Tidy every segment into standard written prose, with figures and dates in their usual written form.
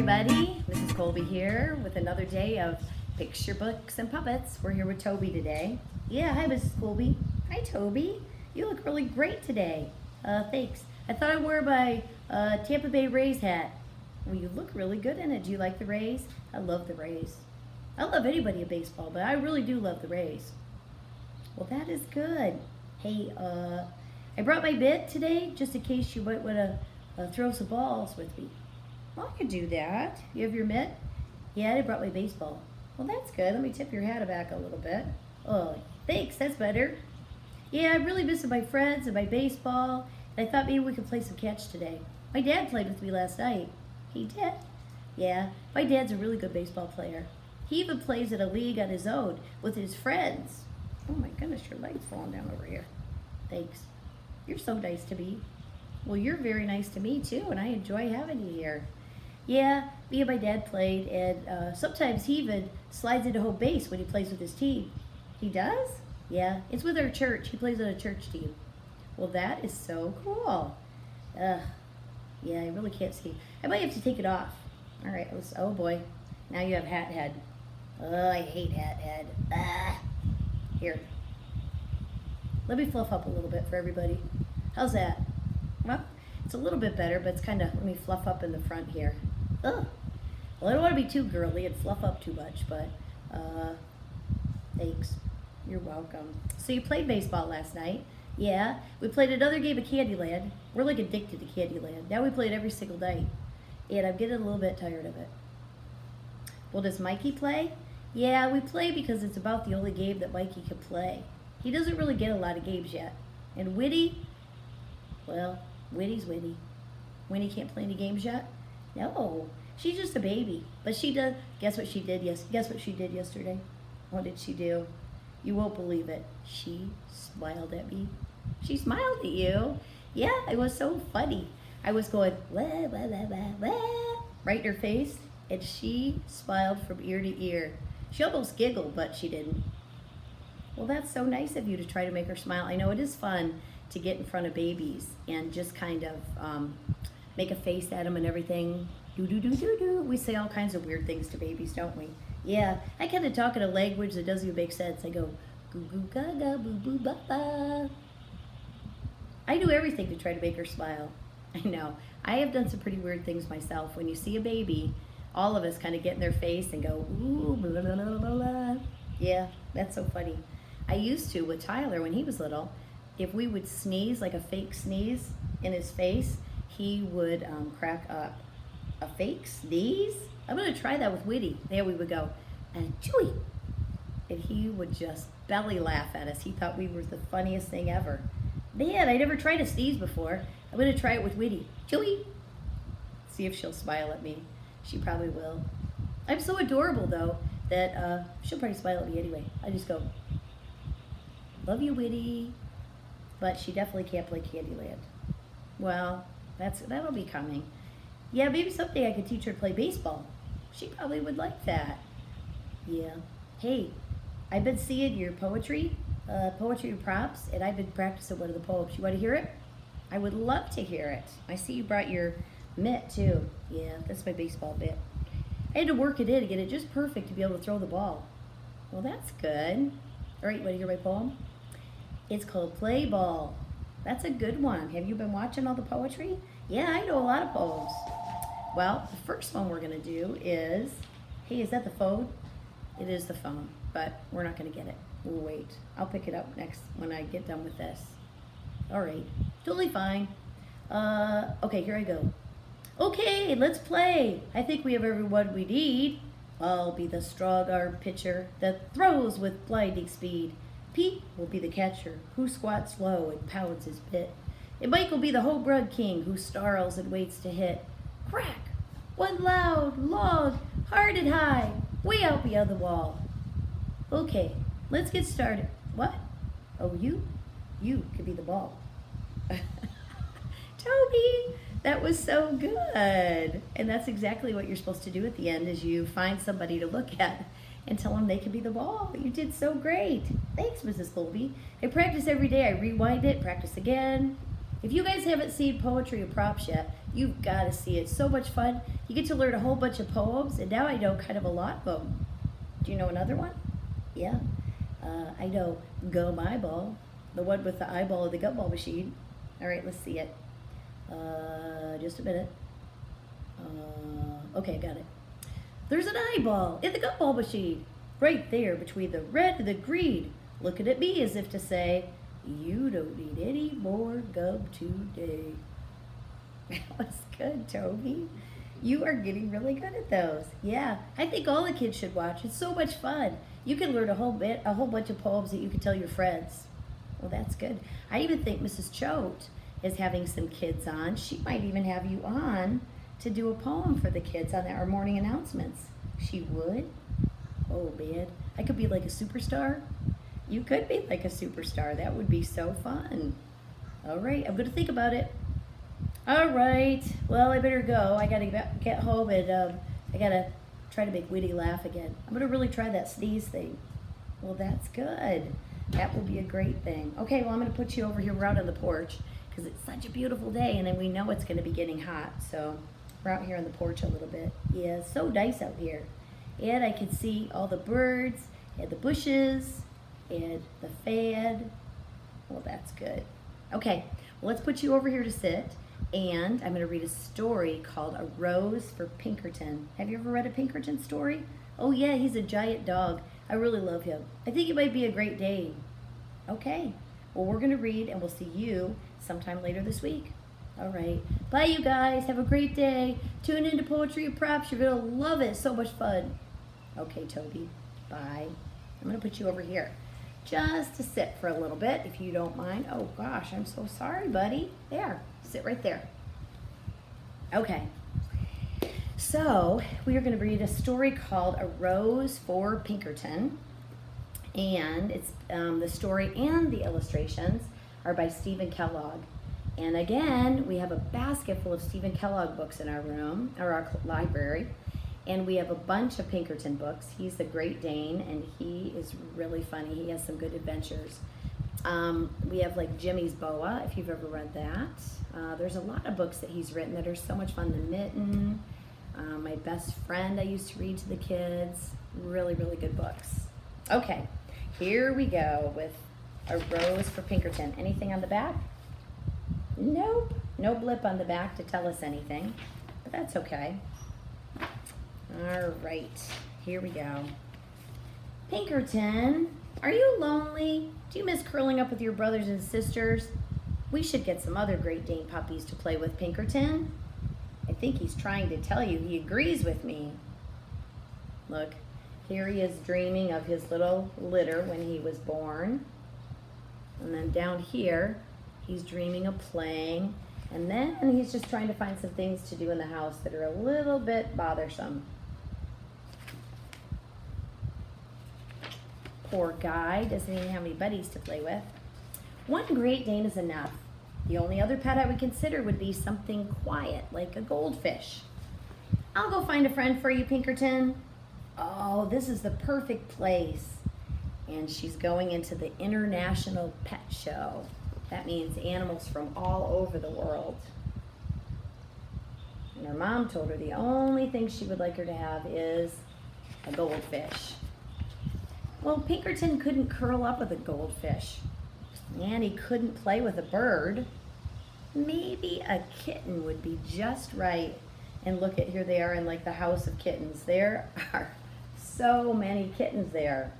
everybody. Mrs. Colby here with another day of picture books and puppets. We're here with Toby today. Yeah, hi Mrs. Colby. Hi Toby. You look really great today. Thanks. I thought I'd wear my Tampa Bay Rays hat. Well, you look really good in it. Do you like the Rays? I love the Rays. I love anybody in baseball, but I really do love the Rays. Well, that is good. Hey, I brought my mitt today just in case you might want to throw some balls with me. Well, I could do that. You have your mitt? Yeah, I brought my baseball. Well, that's good. Let me tip your hat back a little bit. Oh, thanks. That's better. Yeah, I'm really missing my friends and my baseball. And I thought maybe we could play some catch today. My dad played with me last night. He did? Yeah, my dad's a really good baseball player. He even plays in a league on his own with his friends. Oh my goodness, your leg's falling down over here. Thanks. You're so nice to me. Well, you're very nice to me too, and I enjoy having you here. Yeah, me and my dad played, and sometimes he even slides into home base when he plays with his team. He does? Yeah, it's with our church. He plays on a church team. Well, that is so cool. Yeah, I really can't see. I might have to take it off. All right, oh boy. Now you have hat head. Oh, I hate hat head. Here. Let me fluff up a little bit for everybody. How's that? Well, it's a little bit better, but it's kind of, let me fluff up in the front here. Oh, well, I don't want to be too girly and fluff up too much, but thanks. You're welcome. So you played baseball last night? Yeah, we played another game of Candyland. We're like addicted to Candyland. Now we play it every single night, and I'm getting a little bit tired of it. Well, does Mikey play? Yeah, we play because it's about the only game that Mikey can play. He doesn't really get a lot of games yet. And Whitty, well, Whitty's Whitty. Winnie can't play any games yet? No, she's just a baby. But she does, guess what she did yesterday? What did she do? You won't believe it. She smiled at me. She smiled at you. Yeah, it was so funny. I was going, wah, wah, wah, wah, wah, right in her face, and she smiled from ear to ear. She almost giggled, but she didn't. Well, that's so nice of you to try to make her smile. I know it is fun to get in front of babies and just kind of make a face at them and everything. Do, do, do, do, do. We say all kinds of weird things to babies, don't we? Yeah, I kind of talk in a language that doesn't even make sense. I go, goo goo gaga, boo boo ba ba. I do everything to try to make her smile. I know. I have done some pretty weird things myself. When you see a baby, all of us kind of get in their face and go, ooh, blah, blah, blah, blah, blah. Yeah, that's so funny. I used to, with Tyler, when he was little, if we would sneeze, like a fake sneeze in his face, he would crack up. A fake sneeze? I'm going to try that with Whitty. There we would go, and Chewy. And he would just belly laugh at us. He thought we were the funniest thing ever. Man, I never tried a sneeze before. I'm going to try it with Whitty. Chewy. See if she'll smile at me. She probably will. I'm so adorable, though, that she'll probably smile at me anyway. I just go, love you, Whitty. But she definitely can't play Candyland. Well, that'll be coming. Yeah, maybe someday I could teach her to play baseball. She probably would like that. Yeah. Hey, I've been seeing your poetry props, and I've been practicing one of the poems. You want to hear it? I would love to hear it. I see you brought your mitt, too. Yeah, that's my baseball mitt. I had to work it in to get it just perfect to be able to throw the ball. Well, that's good. All right, you want to hear my poem? It's called Play Ball. That's a good one. Have you been watching all the poetry? Yeah, I know a lot of poems. Well, the first one we're going to do is, hey, is that the phone? It is the phone, but we're not going to get it. We'll wait. I'll pick it up next when I get done with this. All right, totally fine. Okay, here I go. Okay, let's play. I think we have everyone we need. I'll be the strong-arm pitcher that throws with blinding speed. Pete will be the catcher who squats low and pounds his bit. And Mike will be the home run king who snarls and waits to hit. Crack! One loud, long, hard and high, way out beyond the wall. Okay, let's get started. What? Oh, you could be the ball. Toby, that was so good. And that's exactly what you're supposed to do at the end, is you find somebody to look at and tell them they can be the ball. You did so great. Thanks, Mrs. Colby. I practice every day. I rewind it, practice again. If you guys haven't seen poetry and props yet, You've got to see it. So much fun. You get to learn a whole bunch of poems, and now I know kind of a lot of them. Do you know another one? Yeah. I know Gum Eyeball, the one with the eyeball of the gumball machine. All right, let's see it. Just a minute. Okay, got it. There's an eyeball in the gumball machine, right there between the red and the green, looking at me as if to say, you don't need any more gum today. That was good, Toby. You are getting really good at those. Yeah, I think all the kids should watch. It's so much fun. You can learn a whole bunch of poems that you can tell your friends. Well, that's good. I even think Mrs. Choate is having some kids on. She might even have you on to do a poem for the kids on our morning announcements. She would? Oh, man. I could be like a superstar. You could be like a superstar. That would be so fun. All right, I'm going to think about it. All right. Well, I better go. I got to get home and I got to try to make Winnie laugh again. I'm going to really try that sneeze thing. Well, that's good. That will be a great thing. Okay, well, I'm going to put you over here. We're out on the porch because it's such a beautiful day, and then we know it's going to be getting hot. So we're out here on the porch a little bit. Yeah, it's so nice out here. And I can see all the birds and the bushes and the fan. Well, that's good. Okay, well, let's put you over here to sit. And I'm going to read a story called A Rose for Pinkerton. Have you ever read a Pinkerton story? Oh, yeah, he's a giant dog. I really love him. I think he might be a Great Dane. Okay. Well, we're going to read, and we'll see you sometime later this week. All right. Bye, you guys. Have a great day. Tune into Poetry and Props. You're going to love it. So much fun. Okay, Toby. Bye. I'm going to put you over here just to sit for a little bit, if you don't mind. Oh, gosh, I'm so sorry, buddy. There. Sit right there. Okay. So, we are going to read a story called A Rose for Pinkerton. And it's the story and the illustrations are by Stephen Kellogg. And again, we have a basket full of Stephen Kellogg books in our room, or our library. And we have a bunch of Pinkerton books. He's the Great Dane, and he is really funny. He has some good adventures. We have like Jimmy's Boa, if you've ever read that. There's a lot of books that he's written that are so much fun. The Mitten, My Best Friend I used to read to the kids. Really, really good books. Okay, here we go with A Rose for Pinkerton. Anything on the back? Nope. No blip on the back to tell us anything, but that's okay. All right, here we go. Pinkerton, are you lonely? Do you miss curling up with your brothers and sisters? We should get some other Great Dane puppies to play with, Pinkerton. I think he's trying to tell you he agrees with me. Look, here he is dreaming of his little litter when he was born. And then down here, he's dreaming of playing. And then he's just trying to find some things to do in the house that are a little bit bothersome. Poor guy, doesn't even have any buddies to play with. One Great Dane is enough. The only other pet I would consider would be something quiet, like a goldfish. I'll go find a friend for you, Pinkerton. Oh, this is the perfect place. And she's going into the International Pet Show. That means animals from all over the world. And her mom told her the only thing she would like her to have is a goldfish. Well, Pinkerton couldn't curl up with a goldfish. And he couldn't play with a bird. Maybe a kitten would be just right. And look at, here they are in like the house of kittens. There are so many kittens there.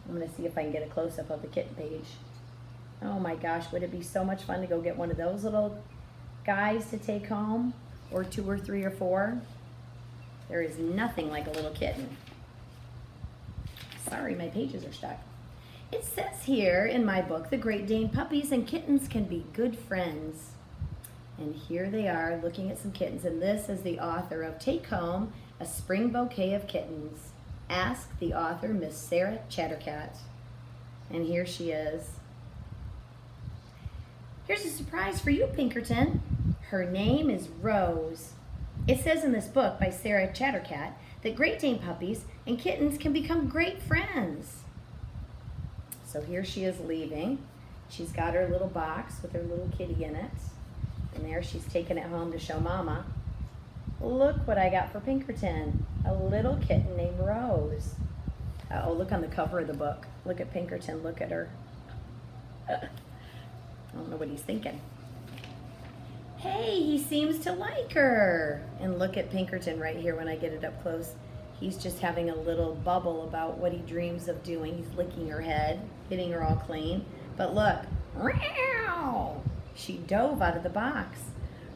I'm going to see if I can get a close-up of the kitten page. Oh my gosh, would it be so much fun to go get one of those little guys to take home? Or 2 or 3 or 4? There is nothing like a little kitten. Sorry, my pages are stuck. It says here in my book, The Great Dane puppies and kittens can be good friends. And here they are looking at some kittens. And this is the author of Take Home a Spring Bouquet of Kittens. Ask the author, Miss Sarah Chattercat. And here she is. Here's a surprise for you, Pinkerton. Her name is Rose. It says in this book by Sarah Chattercat that Great Dane puppies and kittens can become great friends. So here she is leaving. She's got her little box with her little kitty in it. And there she's taking it home to show Mama. Look what I got for Pinkerton. A little kitten named Rose. Uh-oh, look on the cover of the book. Look at Pinkerton, look at her. I don't know what he's thinking. Hey, he seems to like her. And look at Pinkerton right here when I get it up close. He's just having a little bubble about what he dreams of doing. He's licking her head, getting her all clean. But look, meow! She dove out of the box.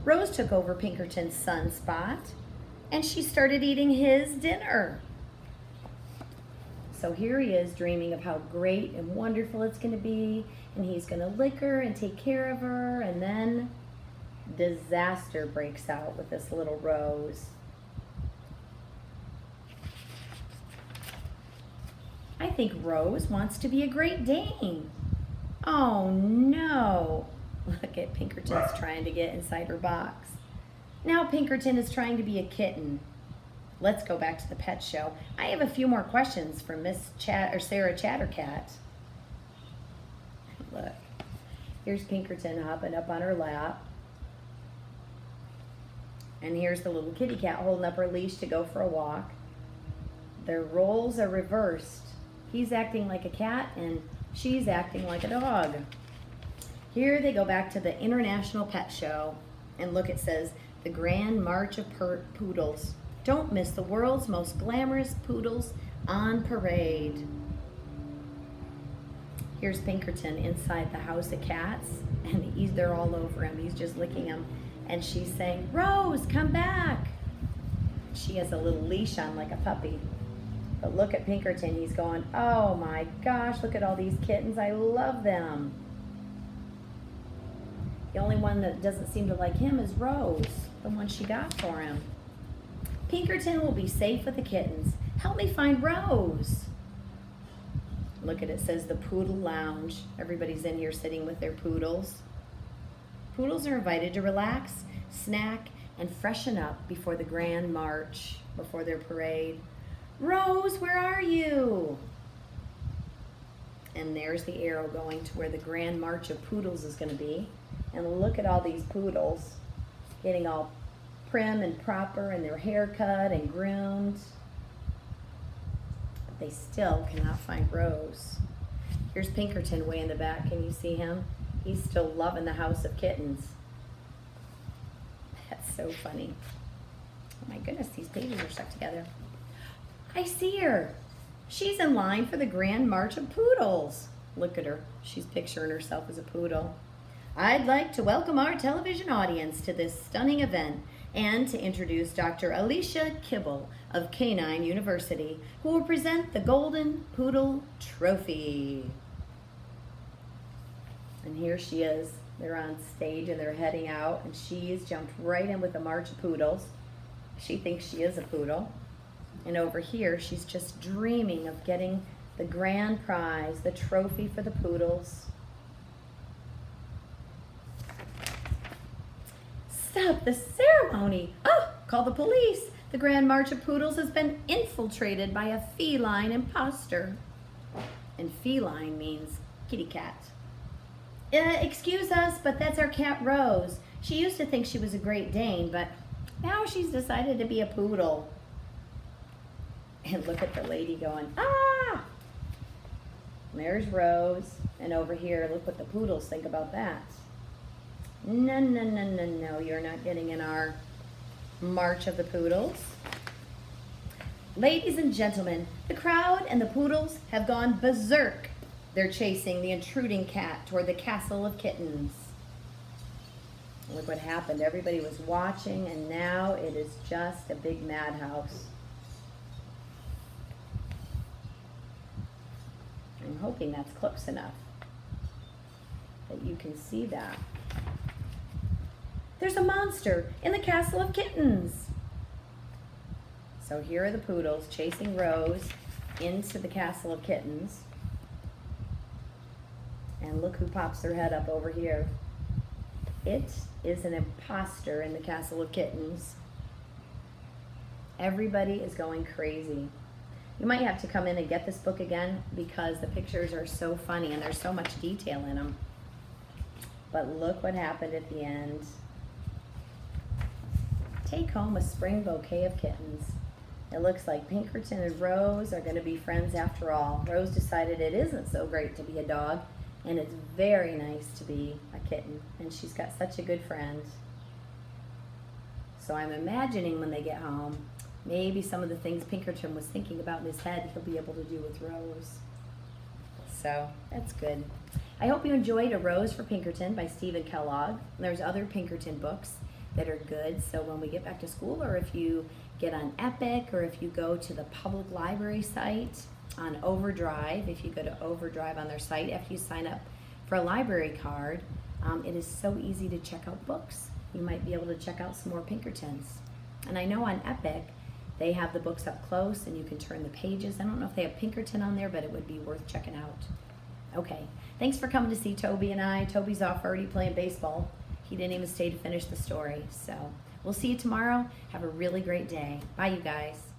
Rose took over Pinkerton's sunspot, and she started eating his dinner. So here he is dreaming of how great and wonderful it's going to be, and he's going to lick her and take care of her, and then disaster breaks out with this little Rose. I think Rose wants to be a Great Dane. Oh no! Look at Pinkerton's trying to get inside her box. Now Pinkerton is trying to be a kitten. Let's go back to the pet show. I have a few more questions for Sarah Chattercat. Look, here's Pinkerton hopping up on her lap. And here's the little kitty cat holding up her leash to go for a walk. Their roles are reversed. He's acting like a cat and she's acting like a dog. Here they go back to the International Pet Show. And look, it says, the Grand March of Poodles. Don't miss the world's most glamorous poodles on parade. Here's Pinkerton inside the house of cats, and they're all over him. He's just licking them. And she's saying, Rose, come back. She has a little leash on like a puppy. But look at Pinkerton. He's going, oh my gosh, look at all these kittens. I love them. The only one that doesn't seem to like him is Rose, the one she got for him. Pinkerton will be safe with the kittens. Help me find Rose. Look at it, says the Poodle Lounge. Everybody's in here sitting with their poodles. Poodles are invited to relax, snack, and freshen up before the grand march, before their parade. Rose, where are you? And there's the arrow going to where the grand march of Poodles is going to be. And look at all these poodles getting all prim and proper and their hair cut and groomed. But they still cannot find Rose. Here's Pinkerton way in the back. Can you see him? He's still loving the house of kittens. That's so funny. Oh my goodness, these pages are stuck together. I see her. She's in line for the Grand March of Poodles. Look at her. She's picturing herself as a poodle. I'd like to welcome our television audience to this stunning event and to introduce Dr. Alicia Kibble of Canine University, who will present the Golden Poodle Trophy. And here she is. They're on stage and they're heading out, and she's jumped right in with the March of Poodles. She thinks she is a poodle. And over here, she's just dreaming of getting the grand prize, the trophy for the poodles. Stop the ceremony! Oh, call the police! The Grand March of Poodles has been infiltrated by a feline imposter. And feline means kitty cat. Excuse us, but that's our cat Rose. She used to think she was a Great Dane, but now she's decided to be a poodle. And look at the lady going, ah! And there's Rose. And over here, look what the poodles think about that. No, no, no, no, no, you're not getting in our March of the Poodles. Ladies and gentlemen, the crowd and the poodles have gone berserk. They're chasing the intruding cat toward the castle of kittens. Look what happened. Everybody was watching, and now it is just a big madhouse. I'm hoping that's close enough that you can see that. There's a monster in the castle of kittens. So here are the poodles chasing Rose into the castle of kittens. And look who pops their head up over here. It is an imposter in the castle of kittens. Everybody is going crazy. You might have to come in and get this book again because the pictures are so funny and there's so much detail in them. But look what happened at the end. take home a spring bouquet of kittens. It looks like Pinkerton and Rose are going to be friends after all. Rose decided it isn't so great to be a dog, and it's very nice to be a kitten, and she's got such a good friend. So I'm imagining when they get home, maybe some of the things Pinkerton was thinking about in his head, he'll be able to do with Rose. So that's good. I hope you enjoyed A Rose for Pinkerton by Stephen Kellogg. There's other Pinkerton books that are good, so when we get back to school, or if you get on Epic, or if you go to the public library site on Overdrive, if you go to Overdrive on their site, after you sign up for a library card, it is so easy to check out books. You might be able to check out some more Pinkertons. And I know on Epic, they have the books up close and you can turn the pages. I don't know if they have Pinkerton on there, but it would be worth checking out. Okay, thanks for coming to see Toby and I. Toby's off already playing baseball. He didn't even stay to finish the story. So we'll see you tomorrow. Have a really great day. Bye, you guys.